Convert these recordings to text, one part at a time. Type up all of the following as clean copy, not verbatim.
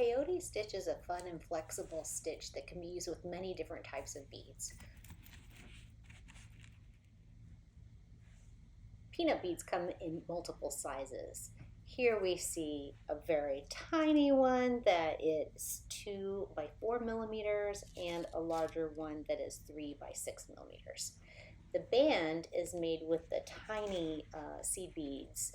Peyote stitch is a fun and flexible stitch that can be used with many different types of beads. Peanut beads come in multiple sizes. Here we see a very tiny one that is 2 by 4 millimeters and a larger one that is 3 by 6 millimeters. The band is made with the tiny seed beads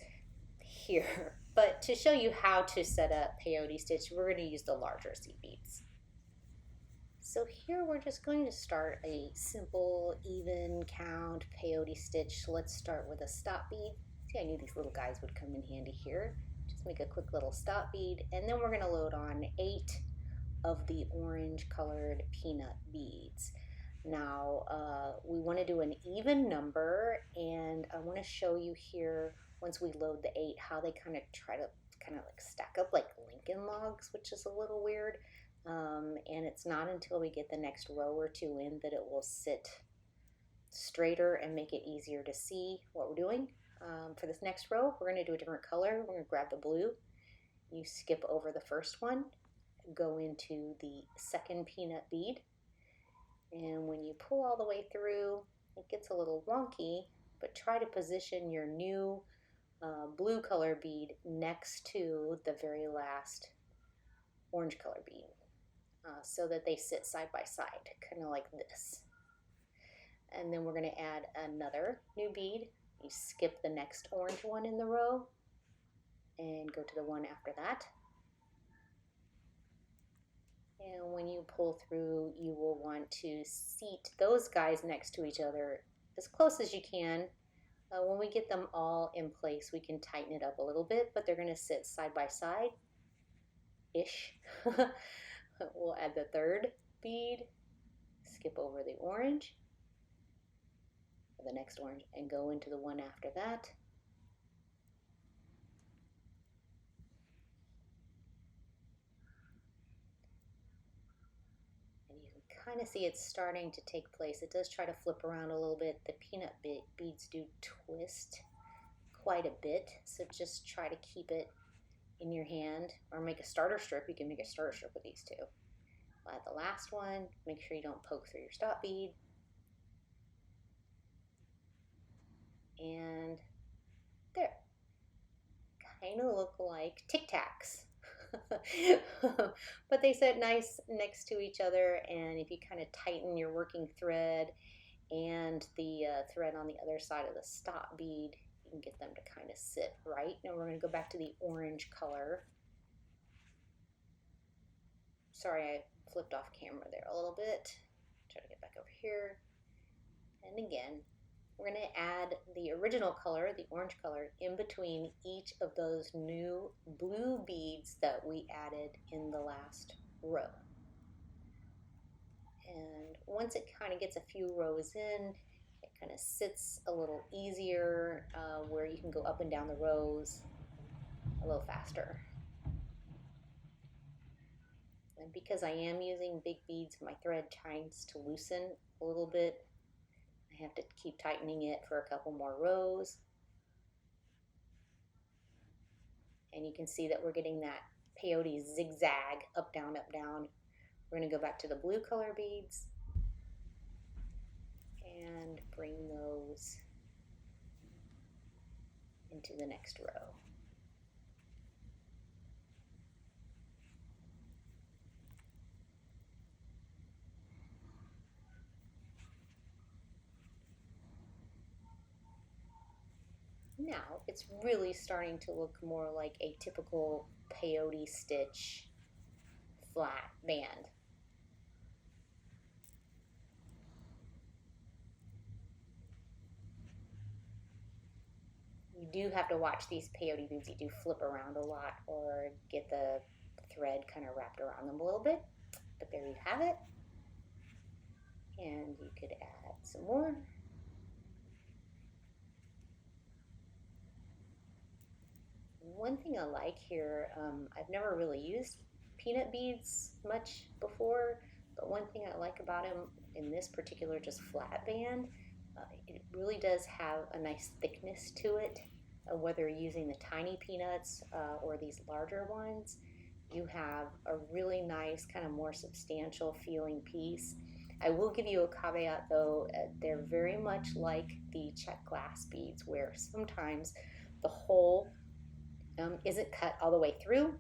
here, but to show you how to set up peyote stitch, we're going to use the larger seed beads. So here we're just going to start a simple even count peyote stitch. Let's start with a stop bead. See, I knew these little guys would come in handy here. Just make a quick little stop bead, and then we're going to load on 8 of the orange colored peanut beads. Now we want to do an even number, and I want to show you here once we load the 8 how they kind of try to like stack up like Lincoln logs, which is a little weird. And it's not until we get the next row or 2 in that it will sit straighter and make it easier to see what we're doing. For this next row, we're going to do a different color. We're going to grab the blue. You skip over the first one, go into the second peanut bead, and when you pull all the way through, it gets a little wonky, but try to position your new blue color bead next to the very last orange color bead. So that they sit side by side, kind of like this. And then we're going to add another new bead. You skip the next orange one in the row and go to the one after that. And when you pull through, you will want to seat those guys next to each other as close as you can. When we get them all in place, we can tighten it up a little bit, but they're going to sit side by side-ish. We'll add the third bead, skip over the orange, the next orange, and go into the one after that. And you can kind of see it's starting to take place. It does try to flip around a little bit. The peanut beads do twist quite a bit, so just try to keep it in your hand, or make a starter strip. You can make a starter strip with these two. Add the last one. Make sure you don't poke through your stop bead. And there. Kind of look like Tic Tacs. But they sit nice next to each other, and if you kind of tighten your working thread and the thread on the other side of the stop bead, you can get them to kind of sit right. Now we're going to go back to the orange color. Sorry, I flipped off camera there a little bit. Try to get back over here. And again, we're going to add the original color, the orange color, in between each of those new blue beads that we added in the last row. And once it kind of gets a few rows in, it kind of sits a little easier, where you can go up and down the rows a little faster. And because I am using big beads, my thread tends to loosen a little bit. I have to keep tightening it for a couple more rows. And you can see that we're getting that peyote zigzag, up, down, up, down. We're going to go back to the blue color beads and bring those into the next row. Now it's really starting to look more like a typical peyote stitch flat band. You do have to watch these peyote beads. You do flip around a lot or get the thread kind of wrapped around them a little bit. But there you have it. And you could add some more. One thing I like here, I've never really used peanut beads much before, but one thing I like about them in this particular just flat band, it really does have a nice thickness to it, whether you're using the tiny peanuts or these larger ones. you have a really nice, kind of more substantial feeling piece. I will give you a caveat though, they're very much like the check glass beads, where sometimes the hole isn't cut all the way through,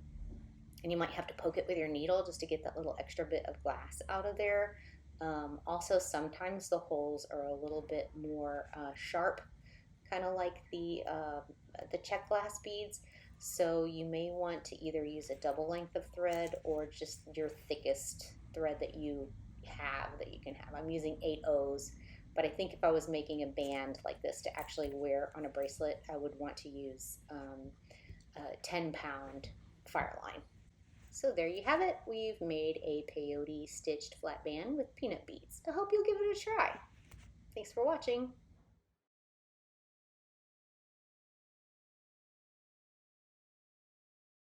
and you might have to poke it with your needle just to get that little extra bit of glass out of there. Also, sometimes the holes are a little bit more sharp, kind of like the check glass beads. So you may want to either use a double length of thread or just your thickest thread that you have that you can have. I'm using 8 O's, but I think if I was making a band like this to actually wear on a bracelet, I would want to use a 10-pound Fireline. So there you have it. We've made a peyote stitched flat band with peanut beads. I hope you'll give it a try. Thanks for watching.